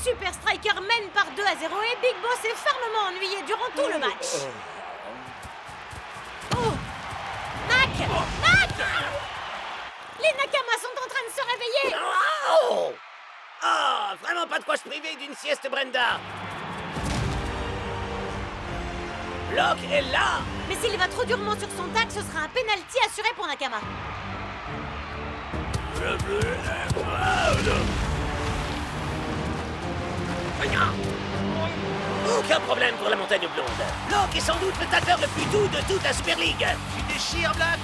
Super Strikers mènent par 2-0 et Big Boss est fermement ennuyé durant tout le match. Oh! Mac! Mac! Les Nakamas sont en train de se réveiller! Oh! Ah, vraiment pas de quoi se priver d'une sieste, Brenda! Block est là! Mais s'il va trop durement sur son tag, ce sera un penalty assuré pour Nakama. Aucun problème pour la montagne blonde. Block est sans doute le tacleur le plus doux de toute la Super League. Tu déchires, Block!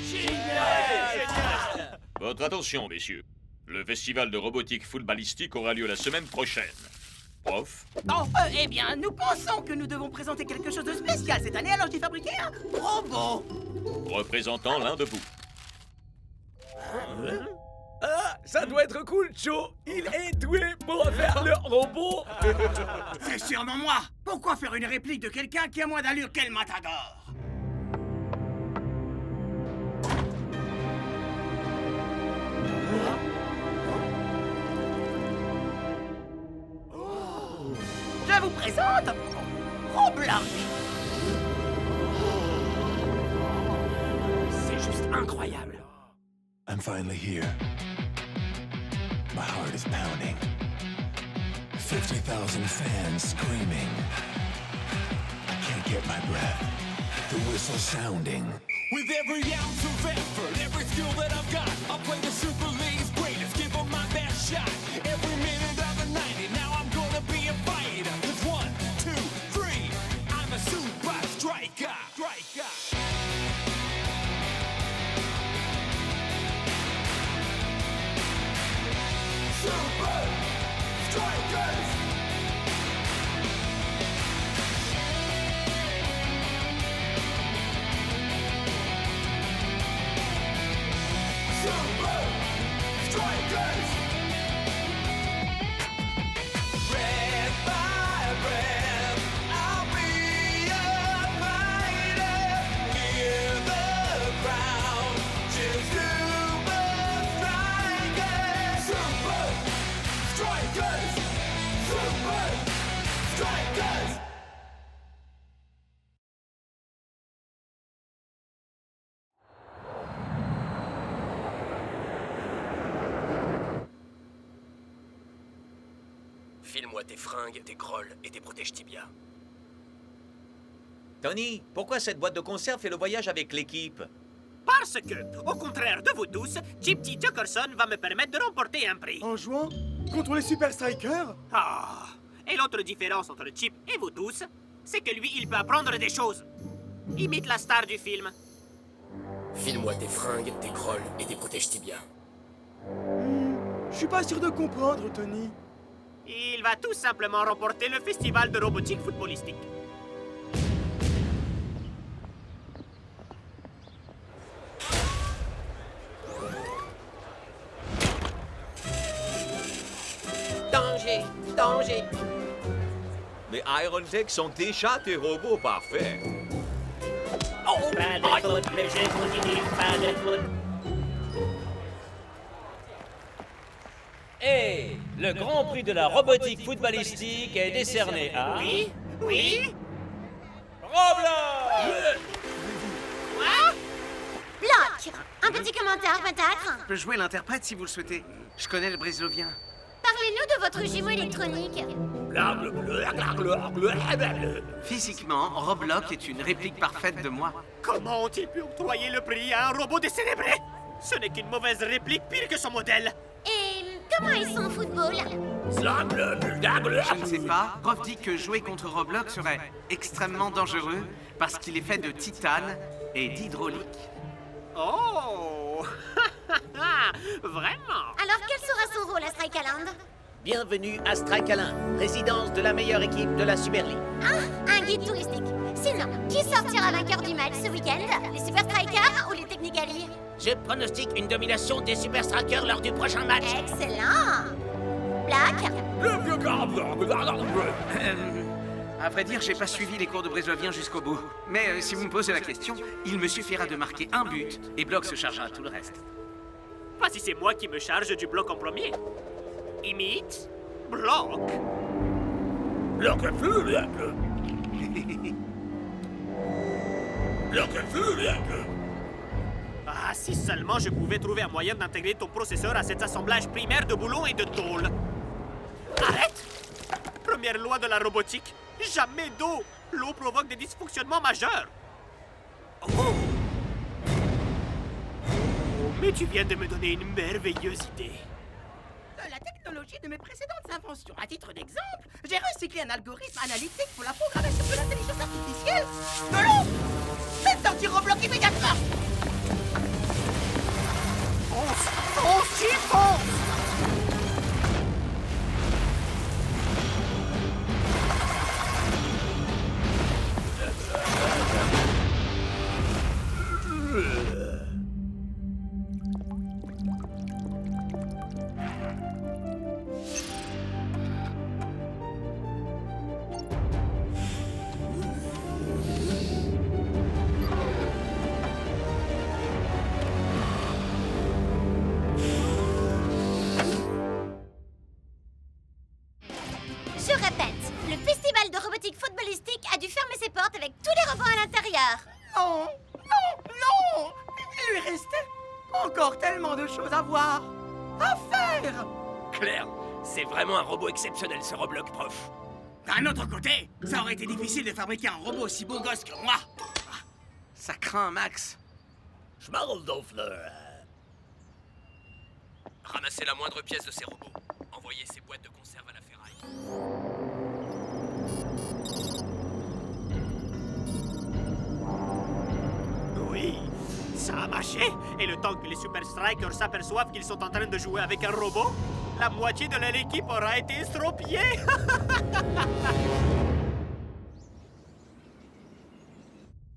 Génial! Votre attention, messieurs. Le festival de robotique footballistique aura lieu la semaine prochaine. Prof? Oh, eh bien, nous pensons que nous devons présenter quelque chose de spécial cette année, alors j'ai fabriqué un robot. Représentant l'un de vous. Ah, ça doit être cool, Joe. Il est doué pour faire le robot. C'est sûrement moi. Pourquoi faire une réplique de quelqu'un qui a moins d'allure qu'El Matador? Je vous présente Roblox. C'est juste incroyable. I'm finally here. My heart is pounding. 50,000 fans screaming. I can't get my breath. The whistle sounding. With every ounce of effort, every skill that I've got, I'll play the Super League's greatest, give them my best shot. Every minute of the 90, now I'm gonna be a fighter. 'Cause 1, 2, 3, I'm a super striker. Super Strikers! Super Strikers! Red by red, I'll be a fighter. Hear the crowd cheer Super Strikers! Super Strikers! Super Strikers! File-moi tes fringues, tes grolles et tes protèges tibia. Tony, pourquoi cette boîte de conserve fait le voyage avec l'équipe? Parce que, au contraire de vous tous, Chip T. Jockerson va me permettre de remporter un prix. En jouant contre les Super Strikers? Ah. Et l'autre différence entre Chip et vous tous, c'est que lui, il peut apprendre des choses. Imite la star du film. File-moi tes fringues, tes grolles et tes protèges tibia. Je suis pas sûr de comprendre, Tony. Il va tout simplement remporter le festival de robotique footballistique. Danger! Danger! Mais Iron Tech sont déjà des robots parfaits. Oh! Et le Grand Prix de la robotique footballistique est décerné à... Oui? Oui? Roblox! Block! Un petit commentaire peut-être? Je peux jouer l'interprète si vous le souhaitez. Je connais le brésilien. Parlez-nous de votre jumeau électronique. Physiquement, Roblox est une réplique parfaite de moi. Comment ont-ils pu octroyer le prix à un robot décérébré? Ce n'est qu'une mauvaise réplique pire que son modèle. Et comment ils sont au football? Je ne sais pas. Prof dit que jouer contre Roblox serait extrêmement dangereux parce qu'il est fait de titane et d'hydraulique. Oh! Vraiment? Alors quel sera son rôle à Strikeland? Bienvenue à Strikeland, résidence de la meilleure équipe de la Super League. Ah, un guide touristique. Sinon, qui sortira vainqueur du match ce week-end? Les Super Strikers ou les Technicali? Je pronostique une domination des Super Strikers lors du prochain match. Excellent! Black? À vrai dire, j'ai pas suivi les cours de brésilien jusqu'au bout. Mais si vous me posez la question, il me suffira de marquer un but et Block se chargera de tout le reste. pas si c'est moi qui me charge du bloc en premier. Imite, bloc. Ah, si seulement je pouvais trouver un moyen d'intégrer ton processeur à cet assemblage primaire de boulons et de tôle. Arrête! Première loi de la robotique, jamais d'eau. L'eau provoque des dysfonctionnements majeurs. Oh! Mais tu viens de me donner une merveilleuse idée. La technologie de mes précédentes inventions. À titre d'exemple, j'ai recyclé un algorithme analytique pour la programmation de l'intelligence artificielle. De l'eau! Faites sortir Roblox immédiatement! Fonce, j'y fonce! Je répète, le festival de robotique footballistique a dû fermer ses portes avec tous les robots à l'intérieur. Non! Non! Non! Il lui restait encore tellement de choses à voir, à faire! Claire, c'est vraiment un robot exceptionnel, ce Roblox, prof. D'un autre côté, ça aurait été difficile de fabriquer un robot aussi beau gosse que moi. Ça craint, Max. Ramassez la moindre pièce de ces robots. Envoyez ces boîtes de conserve à la ferraille. Oui, ça a marché. Et le temps que les Super Strikers s'aperçoivent qu'ils sont en train de jouer avec un robot, la moitié de leur équipe aura été estropiée.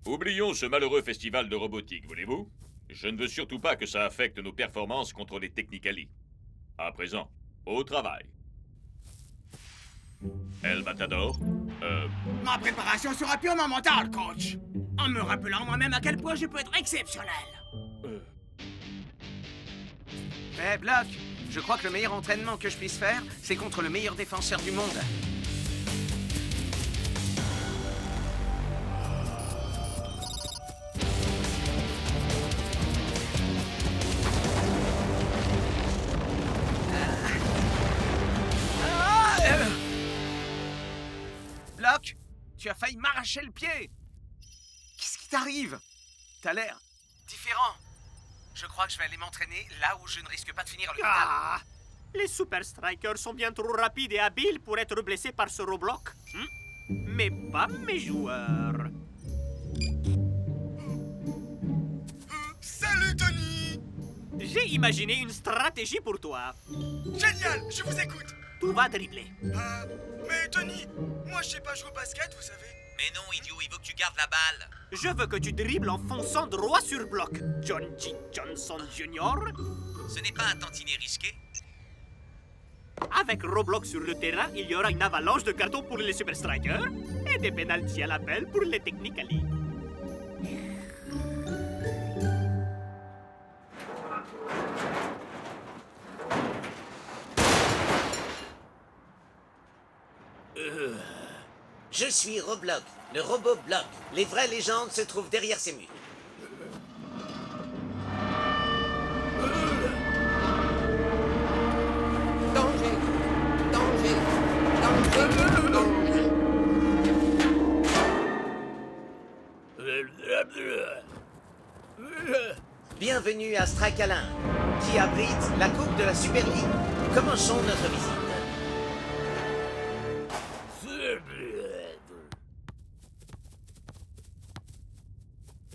Oublions ce malheureux festival de robotique, voulez-vous? Je ne veux surtout pas que ça affecte nos performances contre les Technicali. À présent, au travail. El Matador, Ma préparation sera purement mentale, coach. En me rappelant moi-même à quel point je peux être exceptionnel. Eh, Block, je crois que le meilleur entraînement que je puisse faire, c'est contre le meilleur défenseur du monde. Block, tu as failli m'arracher le pied. Qu'est-ce qui t'arrive? T'as l'air différent. Je crois que je vais aller m'entraîner là où je ne risque pas de finir à l'hôpital. Ah, les Super Strikers sont bien trop rapides et habiles pour être blessés par ce Roblox. Mais pas mes joueurs. Salut, Tony! J'ai imaginé une stratégie pour toi. Génial, je vous écoute. Tout va dribbler. Mais Tony, moi je sais pas jouer au basket, vous savez. Mais non, idiot, il veut que tu gardes la balle. Je veux que tu dribbles en fonçant droit sur bloc. John G. Johnson Jr. Ce n'est pas un tantinet risqué. Avec Roblox sur le terrain, il y aura une avalanche de cartons pour les Super Strikers et des pénaltys à l'appel pour les Technicali. Je suis Roblox, le robot bloc. Les vraies légendes se trouvent derrière ces murs. Danger! Danger! Danger! Danger! Bienvenue à Strakalin, qui abrite la Coupe de la Super League. Commençons notre visite.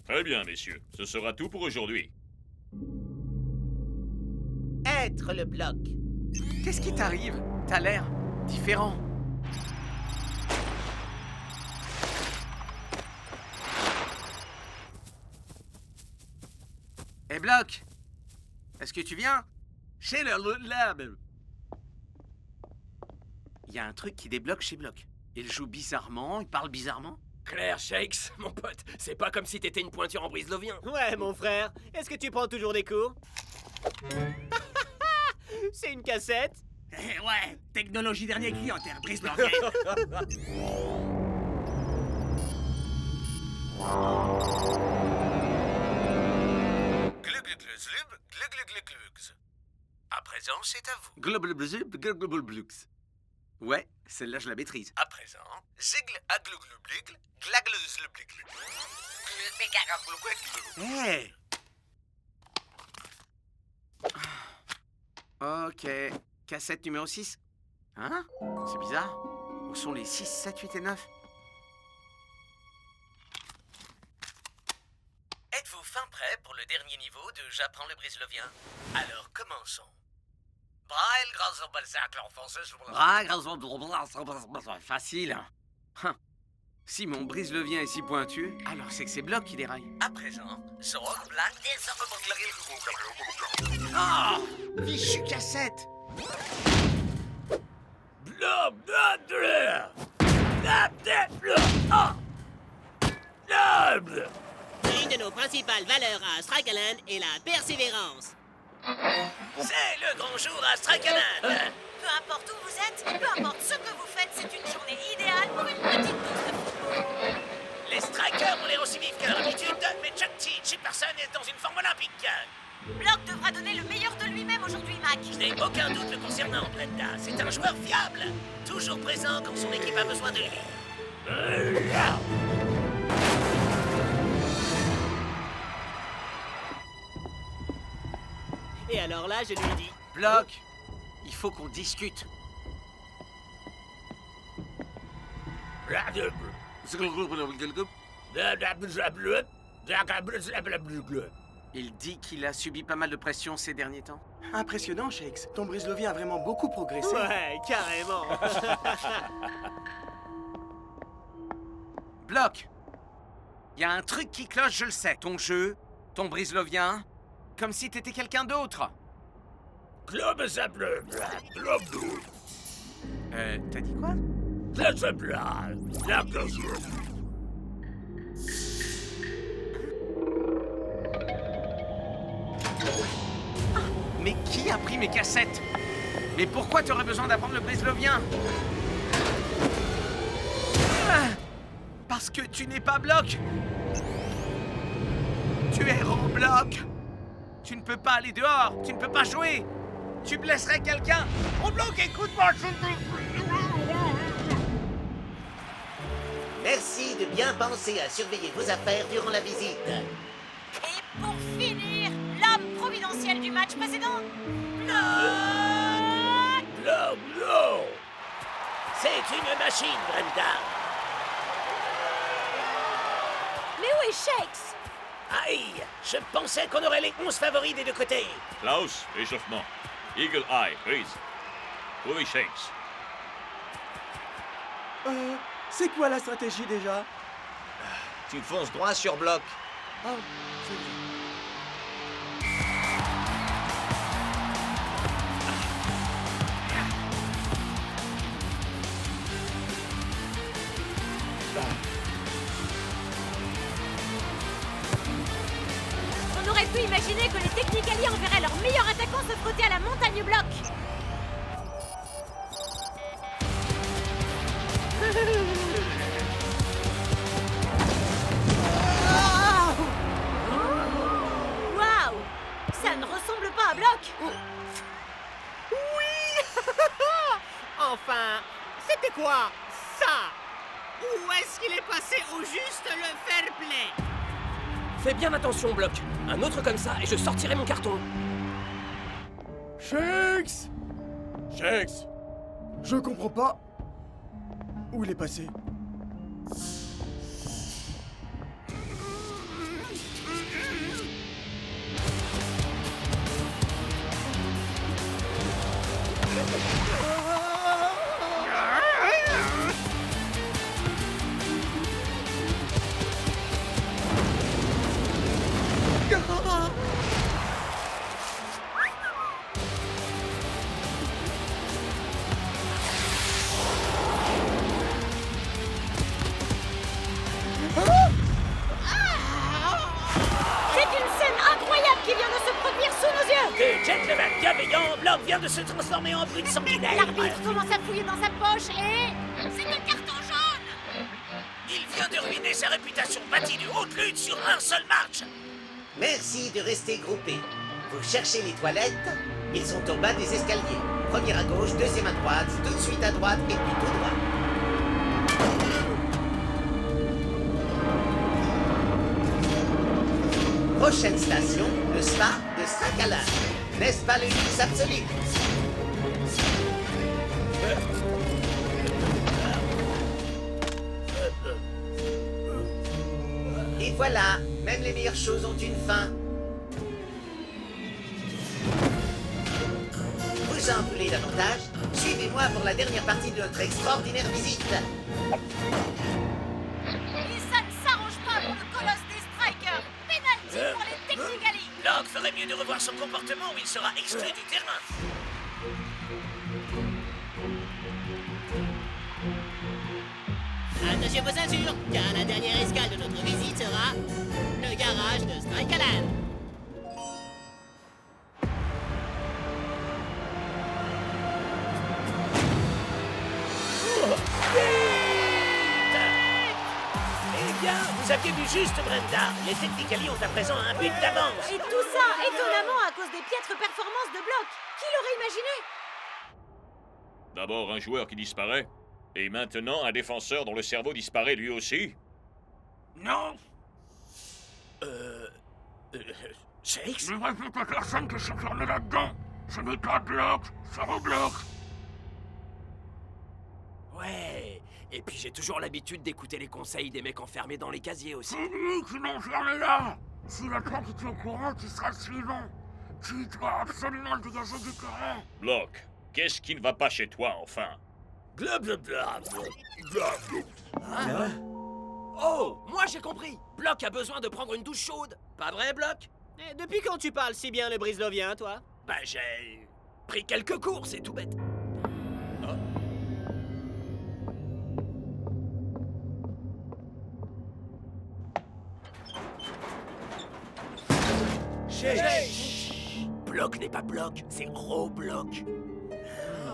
Très bien, messieurs. Ce sera tout pour aujourd'hui. Être le bloc. Qu'est-ce qui t'arrive? T'as l'air différent. Eh, Block, est-ce que tu viens? Chez le lab. Il y a un truc qui débloque chez Block. Il joue bizarrement, il parle bizarrement. Claire Shakes, mon pote, c'est pas comme si t'étais une pointure en brislovien. Ouais, mon frère. Est-ce que tu prends toujours des cours? C'est une cassette? Ouais, technologie dernier cri en terre, brise leur vieille. À présent, c'est à vous. Glubblubblubblubblux. Ouais, celle-là, je la maîtrise. À présent, zigle agluglubligl, glagluzlubligl. Hey! Ok. Cassette numéro 6. Hein? C'est bizarre. Où sont les 6, 7, 8 et 9? Êtes-vous fin prêt pour le dernier niveau de J'apprends le brislovien? Alors, commençons. Facile. Hein. Si mon brise-levien est si pointu, alors c'est que c'est Block qui déraille. À présent, Ah! Fichu cassette! Une de nos principales valeurs à Strakaland est la persévérance. C'est le grand jour à Strakaland. Peu importe où vous êtes, peu importe ce que vous faites, c'est une journée idéale pour une petite dose de football. Les Strikers ont l'air aussi vifs qu'à leur habitude, mais Chuck T. Jefferson est dans une forme olympique. Block devra donner le meilleur de lui-même aujourd'hui, Mac. Je n'ai aucun doute le concernant, Brenda. C'est un joueur fiable, toujours présent quand son équipe a besoin de lui. Et alors là, je lui dis... Block, il faut qu'on discute. Il dit qu'il a subi pas mal de pression ces derniers temps. Impressionnant, Shakes. Ton brise-levier a vraiment beaucoup progressé. Ouais, carrément. Block, il y a un truc qui cloche, je le sais. Ton jeu, ton brise-lovien, comme si t'étais quelqu'un d'autre. T'as dit quoi? Mais qui a pris mes cassettes? Mais pourquoi tu aurais besoin d'apprendre le brise-lovien? Parce que tu n'es pas Block. Tu es Roblox. Tu ne peux pas aller dehors. Tu ne peux pas jouer. Tu blesserais quelqu'un. Roblox, écoute-moi. Merci de bien penser à surveiller vos affaires durant la visite. Et pour finir, l'homme providentiel du match précédent, Block. C'est une machine, Brenda. Mais où est Shakes? Aïe, je pensais qu'on aurait les 11 favoris des deux côtés. Klaus, échauffement. Eagle Eye, freeze. Oui, Shanks. C'est quoi la stratégie déjà? Tu fonces droit sur Block. Oh, c'est bien. On aurait pu imaginer que les Technicali enverraient leur meilleur attaquant se frotter à la montagne Block. Waouh! Ça ne ressemble pas à Block. Enfin, c'était quoi, ça? Où est-ce qu'il est passé au juste le fair play? Fais bien attention, Block. Un autre comme ça et je sortirai mon carton. Shakes! Shakes! Je comprends pas. Où il est passé? que, gentleman bienveillant, Block vient de se transformer en brute sanguinaire. L'arbitre commence à fouiller dans sa poche et... c'est un carton jaune! Il vient de ruiner sa réputation bâtie de haute lutte sur un seul match. Merci de rester groupés. Vous cherchez les toilettes? Ils sont au bas des escaliers. Première à gauche, deuxième à droite, tout de suite à droite et puis tout droit. Prochaine station, le spa de Strakaland. N'est-ce pas le luxe absolu? Et voilà, même les meilleures choses ont une fin. Vous en voulez davantage? Suivez-moi pour la dernière partie de notre extraordinaire visite. Et ça ne s'arrange pas pour le colosse des strikers! Penalty pour les Technigali! Block ferait mieux de revoir son comportement ou il sera exclu du terrain. Attachez vos ceintures, car la dernière escale de notre visite sera le garage de Strikaland. Eh bien, vous aviez vu juste, Brenda. Les Technicali ont à présent un but d'avance. Et tout ça, étonnamment, à cause des piètres performances de Block. Qui l'aurait imaginé? D'abord un joueur qui disparaît, et maintenant un défenseur dont le cerveau disparaît lui aussi. Non! Shakes? Ne répète à personne que je suis enfermé là-dedans. Ce n'est pas Block, ça rebloque. Ouais. Et puis j'ai toujours l'habitude d'écouter les conseils des mecs enfermés dans les casiers aussi. C'est lui qui m'a enfermé là. S'il apprend que tu es au courant, tu seras le suivant. Tu dois absolument le dégager du terrain. Block, qu'est-ce qui ne va pas chez toi, enfin? Oh, moi j'ai compris. Block a besoin de prendre une douche chaude. Pas vrai, Block? Eh, depuis quand tu parles si bien le brislovien, toi? Bah j'ai pris quelques cours, c'est tout bête. Chut. Block n'est pas Block, c'est Roblox.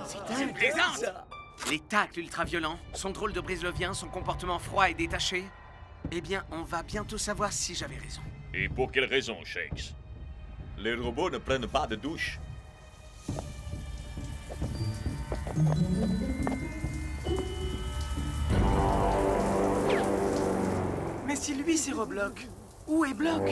C'est plaisant! Les tacles ultra-violents, son drôle de brislovien, son comportement froid et détaché. Eh bien, on va bientôt savoir si j'avais raison. Et pour quelle raison, Shakes? Les robots ne prennent pas de douche. Mais si lui c'est Roblox, où est Block?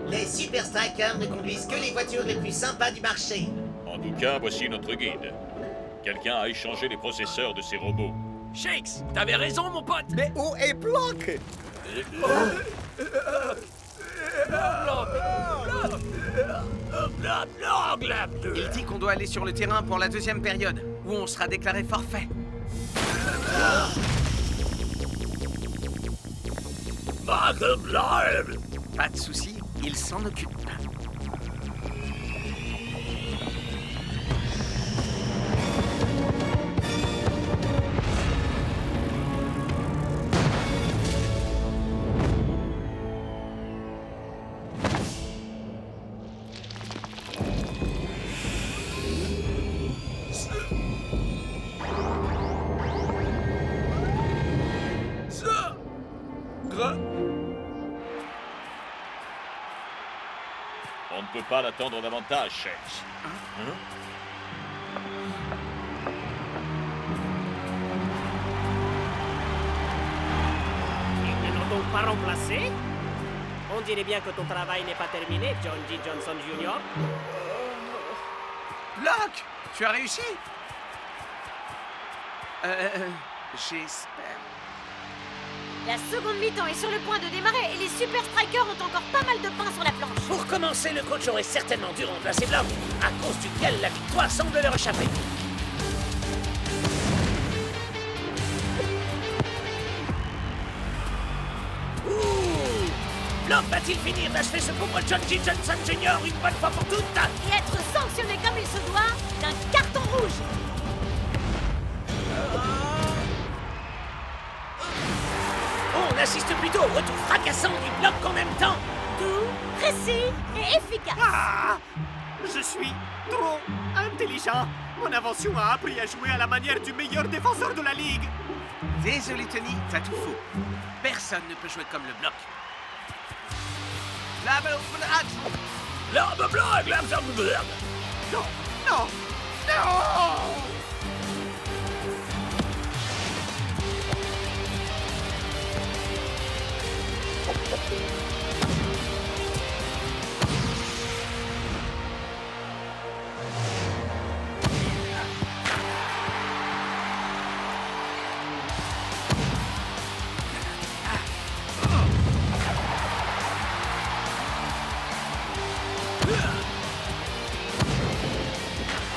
Les Super Strikers ne conduisent que les voitures les plus sympas du marché. En tout cas, voici notre guide. Quelqu'un a échangé les processeurs de ces robots. Shakes, t'avais raison, mon pote. Mais Où est Block? Il dit qu'on doit aller sur le terrain pour la deuxième période, où on sera déclaré forfait. Pas de souci, il s'en occupe. On ne peut pas l'attendre davantage, Shakes. Ils ne l'ont donc pas remplacé? On dirait bien que ton travail n'est pas terminé, John G. Johnson Jr. Block, tu as réussi? J'espère. La seconde mi-temps est sur le point de démarrer et les Super Strikers ont encore pas mal de pain sur la planche. Pour commencer, le coach aurait certainement dû remplacer Block, à cause duquel la victoire semble leur échapper. Block va-t-il finir d'achever ce pauvre John G. Johnson Jr. une bonne fois pour toutes? Et être sanctionné comme il se doit, assiste plutôt au retour fracassant du bloc qu'on aime tant. Doux, précis et efficace. Ah! Je suis trop intelligent. Mon invention a appris à jouer à la manière du meilleur défenseur de la Ligue. Désolé, Tony, t'as tout faux. Personne ne peut jouer comme le bloc. La balle au axe. L'arme blanc, l'arme verte. Non, non, non!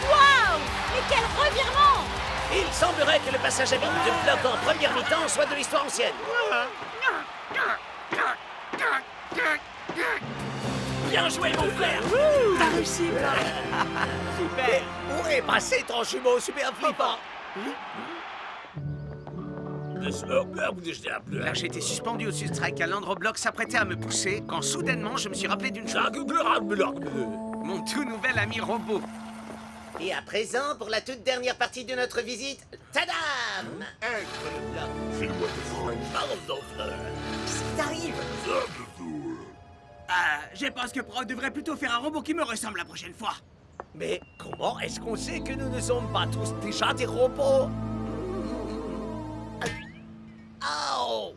Waouh! Mais quel revirement! Il semblerait que le passage à vide de bloc en première mi-temps soit de l'histoire ancienne. Bien joué, mon frère. T'as réussi, Bloc. Super. Où est passé ton jumeau super flippant? Là, j'étais suspendu au-dessus de Strike à l'Androbloc s'apprêtait à me pousser quand soudainement je me suis rappelé d'une chose. Mon tout nouvel ami robot. Et à présent, pour la toute dernière partie de notre visite, tadam! Qu'est-ce qui t'arrive? Je pense que Brock devrait plutôt faire un robot qui me ressemble la prochaine fois. Mais comment est-ce qu'on sait que nous ne sommes pas tous déjà des robots? Oh!